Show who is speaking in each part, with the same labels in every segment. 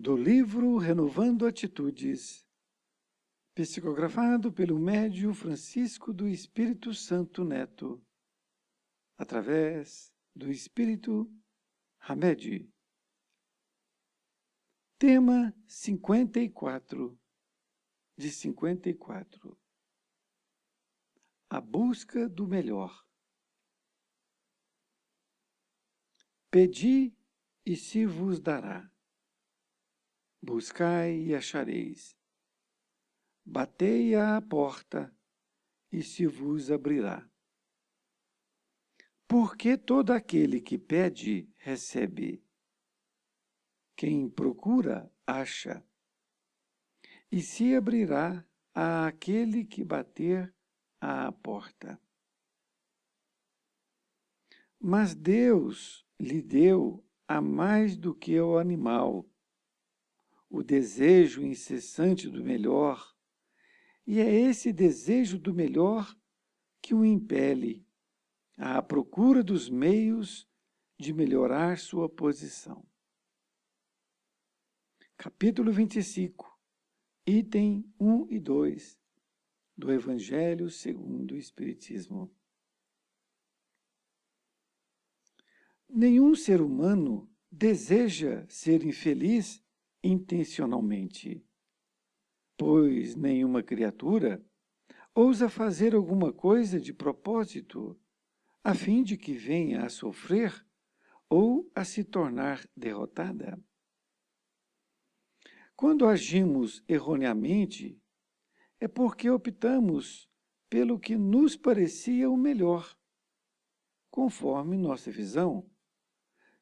Speaker 1: do livro Renovando Atitudes, psicografado pelo médium Francisco do Espírito Santo Neto, através do Espírito Hamed. Tema 54, de 54. A busca do melhor. Pedi e se vos dará. Buscai e achareis. Batei à porta e se vos abrirá. Porque todo aquele que pede, recebe. Quem procura, acha. E se abrirá àquele que bater à porta. Mas Deus lhe deu a mais do que o animal, o desejo incessante do melhor, e é esse desejo do melhor que o impele à procura dos meios de melhorar sua posição. Capítulo 25, item 1 e 2 do Evangelho segundo o Espiritismo. Nenhum ser humano deseja ser infeliz intencionalmente, pois nenhuma criatura ousa fazer alguma coisa de propósito, a fim de que venha a sofrer ou a se tornar derrotada. Quando agimos erroneamente, é porque optamos pelo que nos parecia o melhor, conforme nossa visão,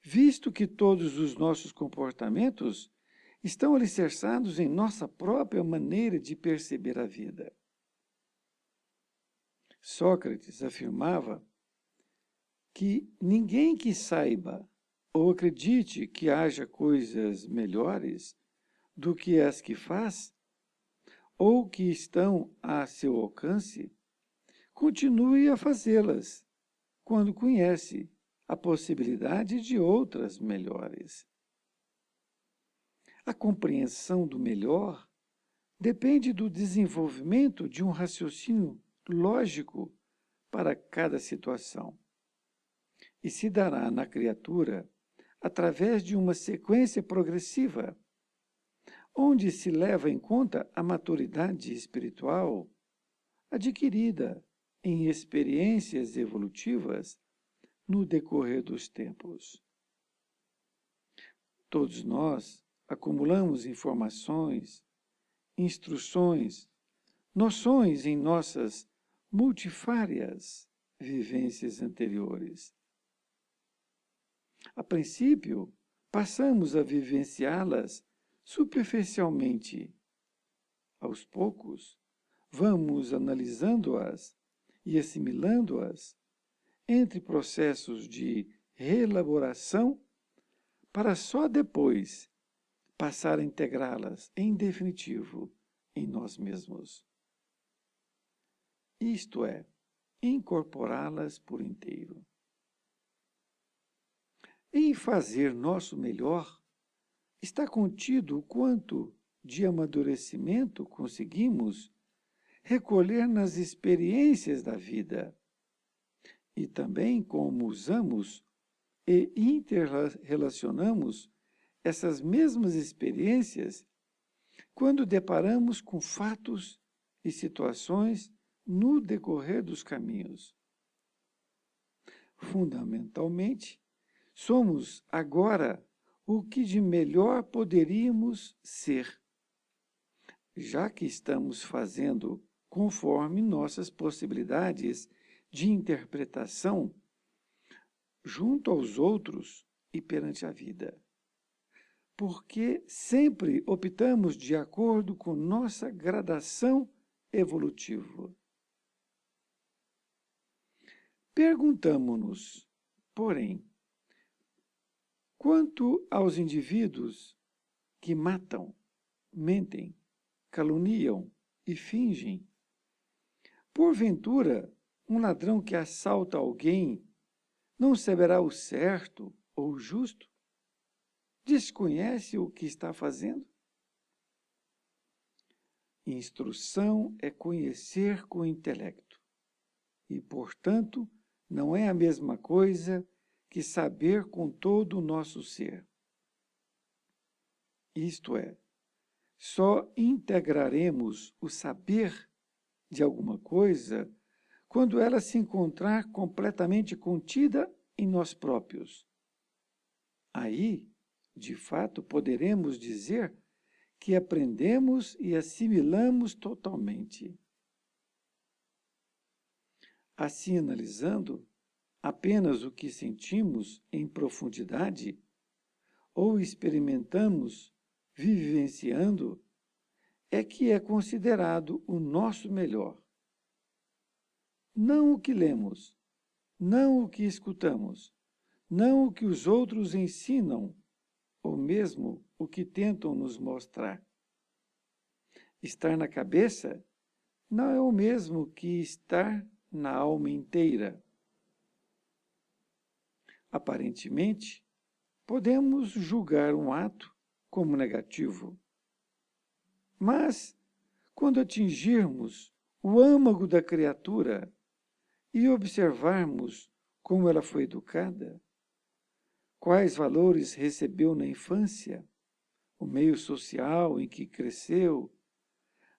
Speaker 1: visto que todos os nossos comportamentos estão alicerçados em nossa própria maneira de perceber a vida. Sócrates afirmava que ninguém que saiba ou acredite que haja coisas melhores do que as que faz, ou que estão a seu alcance, continue a fazê-las, quando conhece a possibilidade de outras melhores. A compreensão do melhor depende do desenvolvimento de um raciocínio lógico para cada situação, e se dará na criatura através de uma sequência progressiva, onde se leva em conta a maturidade espiritual adquirida em experiências evolutivas no decorrer dos tempos. Todos nós acumulamos informações, instruções, noções em nossas multifárias vivências anteriores. A princípio, passamos a vivenciá-las superficialmente. Aos poucos, vamos analisando-as e assimilando-as entre processos de reelaboração para só depois passar a integrá-las em definitivo em nós mesmos. Isto é, incorporá-las por inteiro. Em fazer nosso melhor, está contido o quanto de amadurecimento conseguimos recolher nas experiências da vida, e também como usamos e interrelacionamos essas mesmas experiências quando deparamos com fatos e situações no decorrer dos caminhos. Fundamentalmente, somos agora o que de melhor poderíamos ser, já que estamos fazendo conforme nossas possibilidades de interpretação junto aos outros e perante a vida. Porque sempre optamos de acordo com nossa gradação evolutiva. Perguntamo-nos, porém, quanto aos indivíduos que matam, mentem, caluniam e fingem, porventura, um ladrão que assalta alguém não saberá o certo ou o justo? Desconhece o que está fazendo? Instrução é conhecer com o intelecto e, portanto, não é a mesma coisa que saber com todo o nosso ser. Isto é, só integraremos o saber de alguma coisa quando ela se encontrar completamente contida em nós próprios. Aí, de fato, poderemos dizer que aprendemos e assimilamos totalmente. Assim, analisando apenas o que sentimos em profundidade ou experimentamos vivenciando, é que é considerado o nosso melhor. Não o que lemos, não o que escutamos, não o que os outros ensinam, ou mesmo o que tentam nos mostrar. Estar na cabeça não é o mesmo que estar na alma inteira. Aparentemente, podemos julgar um ato como negativo. Mas, quando atingirmos o âmago da criatura e observarmos como ela foi educada, quais valores recebeu na infância, o meio social em que cresceu,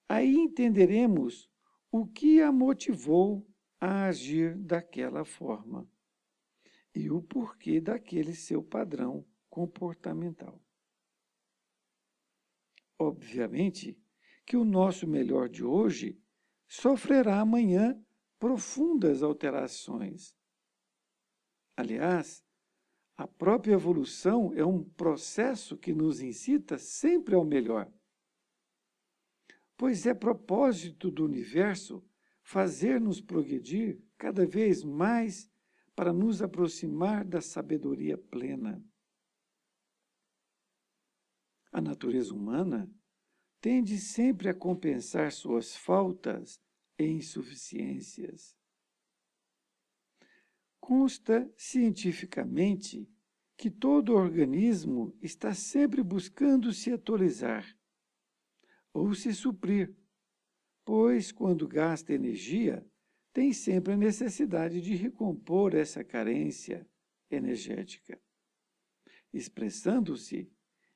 Speaker 1: aí entenderemos o que a motivou a agir daquela forma e o porquê daquele seu padrão comportamental. Obviamente que o nosso melhor de hoje sofrerá amanhã profundas alterações. Aliás, a própria evolução é um processo que nos incita sempre ao melhor. Pois é propósito do universo fazer-nos progredir cada vez mais para nos aproximar da sabedoria plena. A natureza humana tende sempre a compensar suas faltas e insuficiências. Consta cientificamente que todo organismo está sempre buscando se atualizar ou se suprir, pois, quando gasta energia, tem sempre a necessidade de recompor essa carência energética, expressando-se,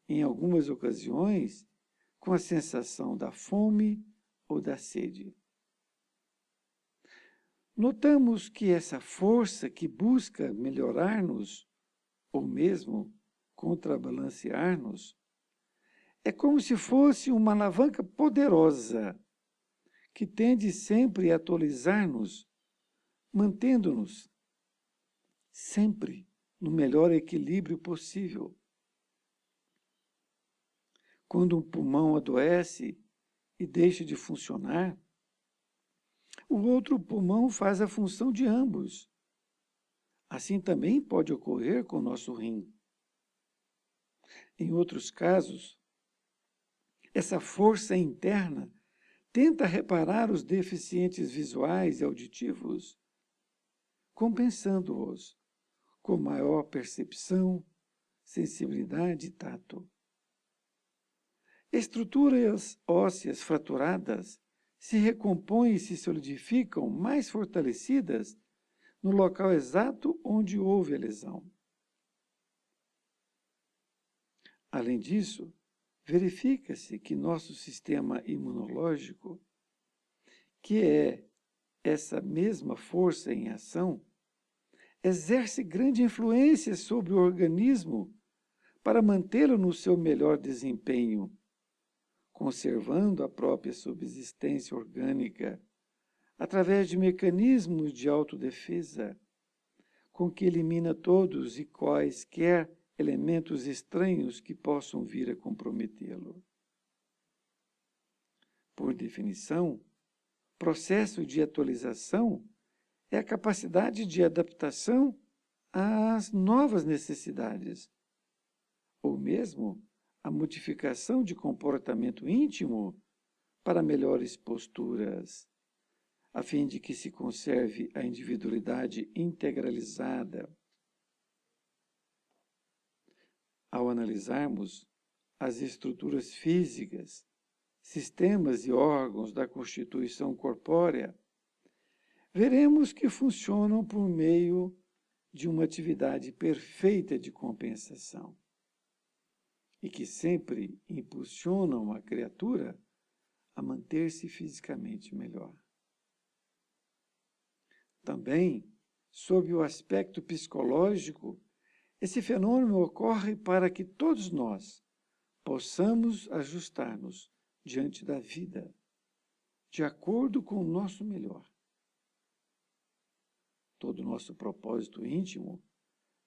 Speaker 1: em algumas ocasiões, com a sensação da fome ou da sede. Notamos que essa força que busca melhorar-nos, ou mesmo contrabalancear-nos, é como se fosse uma alavanca poderosa que tende sempre a atualizar-nos, mantendo-nos sempre no melhor equilíbrio possível. Quando um pulmão adoece e deixa de funcionar, o outro pulmão faz a função de ambos. Assim também pode ocorrer com o nosso rim. Em outros casos, essa força interna tenta reparar os deficientes visuais e auditivos, compensando-os com maior percepção, sensibilidade e tato. Estruturas ósseas fraturadas se recompõem e se solidificam mais fortalecidas no local exato onde houve a lesão. Além disso, verifica-se que nosso sistema imunológico, que é essa mesma força em ação, exerce grande influência sobre o organismo para mantê-lo no seu melhor desempenho, conservando a própria subsistência orgânica através de mecanismos de autodefesa, com que elimina todos e quaisquer elementos estranhos que possam vir a comprometê-lo. Por definição, processo de atualização é a capacidade de adaptação às novas necessidades, ou mesmo a modificação de comportamento íntimo para melhores posturas, a fim de que se conserve a individualidade integralizada. Ao analisarmos as estruturas físicas, sistemas e órgãos da constituição corpórea, veremos que funcionam por meio de uma atividade perfeita de compensação e que sempre impulsionam a criatura a manter-se fisicamente melhor. Também, sob o aspecto psicológico, esse fenômeno ocorre para que todos nós possamos ajustar-nos diante da vida, de acordo com o nosso melhor. Todo o nosso propósito íntimo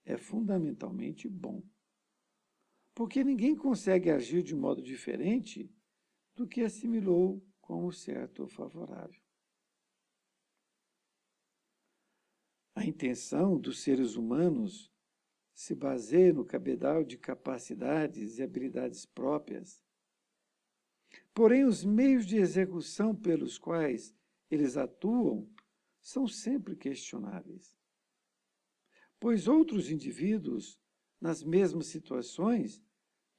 Speaker 1: é fundamentalmente bom, porque ninguém consegue agir de modo diferente do que assimilou como certo ou favorável. A intenção dos seres humanos se baseia no cabedal de capacidades e habilidades próprias. Porém, os meios de execução pelos quais eles atuam são sempre questionáveis, pois outros indivíduos, nas mesmas situações,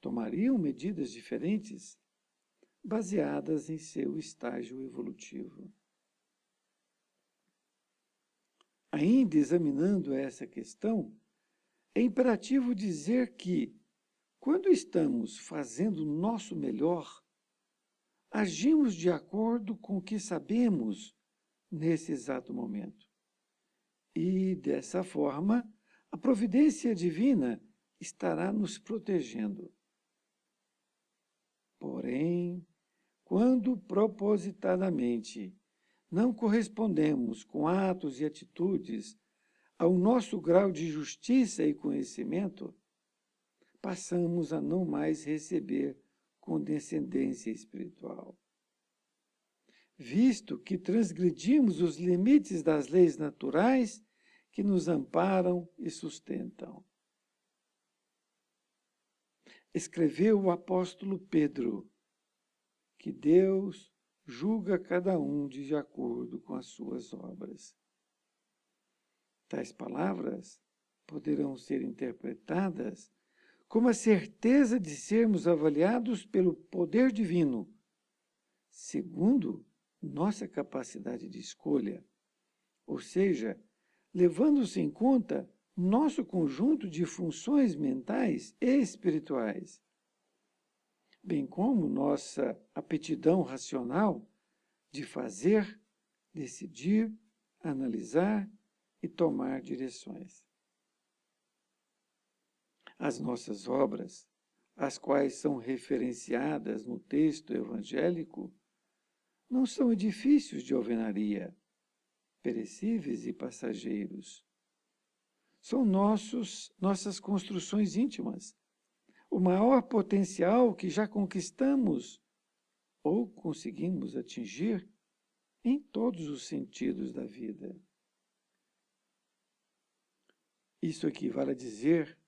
Speaker 1: tomariam medidas diferentes, baseadas em seu estágio evolutivo. Ainda examinando essa questão, é imperativo dizer que, quando estamos fazendo o nosso melhor, agimos de acordo com o que sabemos nesse exato momento. E, dessa forma, a providência divina estará nos protegendo. Porém, quando propositadamente não correspondemos com atos e atitudes ao nosso grau de justiça e conhecimento, passamos a não mais receber condescendência espiritual. Visto que transgredimos os limites das leis naturais que nos amparam e sustentam. Escreveu o apóstolo Pedro que Deus julga cada um de acordo com as suas obras. Tais palavras poderão ser interpretadas como a certeza de sermos avaliados pelo poder divino, segundo nossa capacidade de escolha, ou seja, levando-se em conta nosso conjunto de funções mentais e espirituais, bem como nossa aptidão racional de fazer, decidir, analisar e tomar direções. As nossas obras, as quais são referenciadas no texto evangélico, não são edifícios de alvenaria, perecíveis e passageiros. São nossas construções íntimas, o maior potencial que já conquistamos ou conseguimos atingir em todos os sentidos da vida. Isso equivale a dizer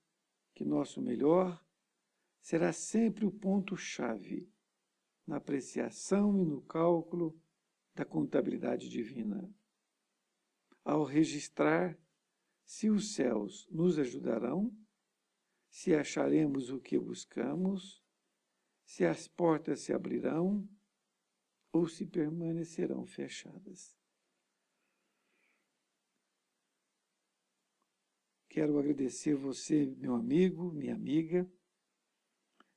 Speaker 1: que nosso melhor será sempre o ponto-chave na apreciação e no cálculo da contabilidade divina, ao registrar se os céus nos ajudarão, se acharemos o que buscamos, se as portas se abrirão ou se permanecerão fechadas. Quero agradecer você, meu amigo, minha amiga,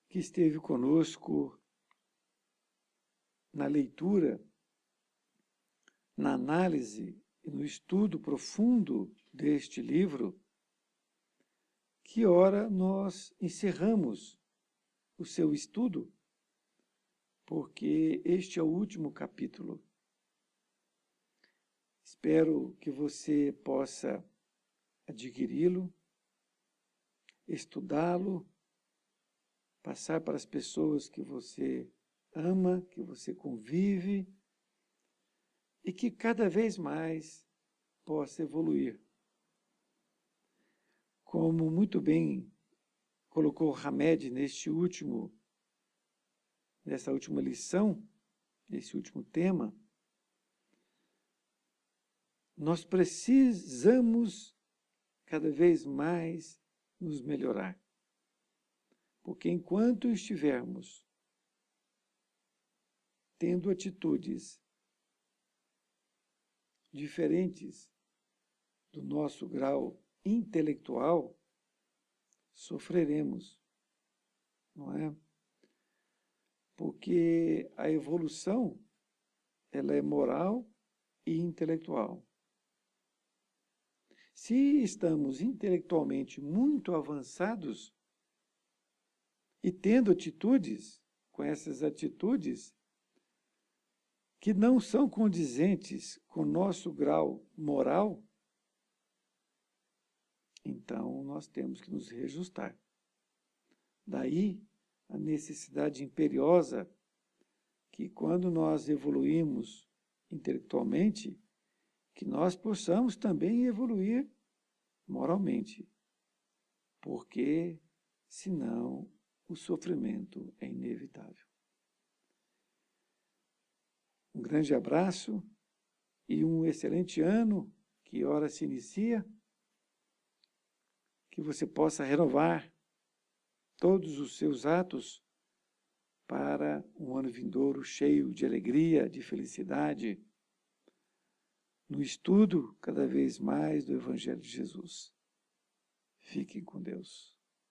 Speaker 1: que esteve conosco na leitura, na análise e no estudo profundo deste livro, que ora nós encerramos o seu estudo, porque este é o último capítulo. Espero que você possa adquiri-lo, estudá-lo, passar para as pessoas que você ama, que você convive, e que cada vez mais possa evoluir. Como muito bem colocou Hamed nessa última lição, nesse último tema, nós precisamos cada vez mais nos melhorar. Porque enquanto estivermos tendo atitudes diferentes do nosso grau intelectual, sofreremos, não é? Porque a evolução, ela é moral e intelectual. Se estamos intelectualmente muito avançados e tendo atitudes, com essas atitudes, que não são condizentes com o nosso grau moral, então nós temos que nos reajustar. Daí a necessidade imperiosa que quando nós evoluímos intelectualmente, que nós possamos também evoluir moralmente, porque senão o sofrimento é inevitável. Um grande abraço e um excelente ano que ora se inicia, que você possa renovar todos os seus atos para um ano vindouro cheio de alegria, de felicidade, no estudo cada vez mais do Evangelho de Jesus. Fiquem com Deus.